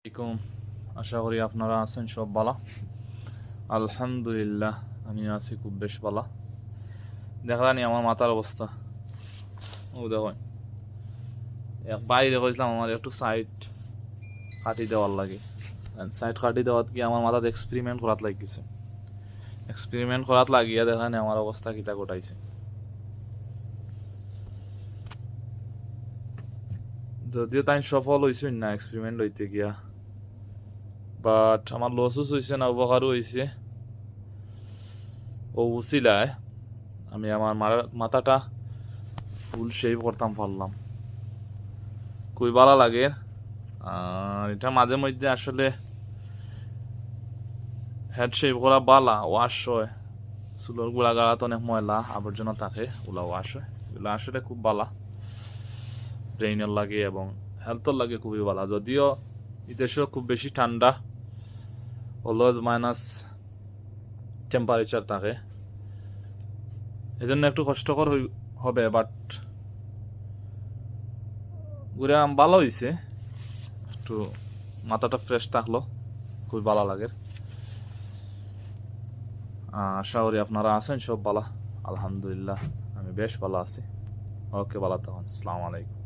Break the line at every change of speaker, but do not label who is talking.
আলাইকুম। আশা করি আপনারা আছেন সব ভালো। আলহামদুলিল্লাহ আমি আছি খুব বেশ ভালো। দেখলানি আমার মাথার অবস্থা, ও দেখো বাইরে কইছিলাম আমার একটু সাইড কাটি দেওয়ার লাগে। সাইড কাটি দেওয়াত গিয়ে আমার মাথাতে এক্সপেরিমেন্ট করাত লাগিছে। এক্সপেরিমেন্ট করাত লাগিয়া দেখানি আমার অবস্থা কিতা ঘটাইছে। যদিও তাই সফল হয়েছে না এক্সপেরিমেন্ট হইতে গিয়া, বাট আমার লসও হয়েছে না উপকারও হয়েছে। ও উচিলায় আমি আমার মাথাটা ফুল শেভ করতাম পারলাম, খুবই ভালো লাগে। আর এটা মাঝে মধ্যে আসলে হেড শেভ করা বালা ওয়াশ হয়, চুলোর গোড়া গাড়াত অনেক ময়লা আবর্জনা থাকে, ওগুলা ওয়াশ হয়, এগুলো আসলে খুব বালা, ব্রেইনের লাগে এবং হেলথর লাগে খুবই বালা। যদিও বিদেশেও খুব বেশি ঠান্ডা, অলওয়েজ মাইনাস টেম্পারেচার থাকে, এই জন্য একটু কষ্টকর হবে, বাট ঘুরে ভালো হয়েছে। একটু মাথাটা ফ্রেশ থাকলো, খুবই ভালো লাগে। আশা করি আপনারা আছেন সব ভালো। আলহামদুলিল্লাহ আমি বেশ ভালো আছি। ওকে, ভালো থাকুন। আসসালামু আলাইকুম।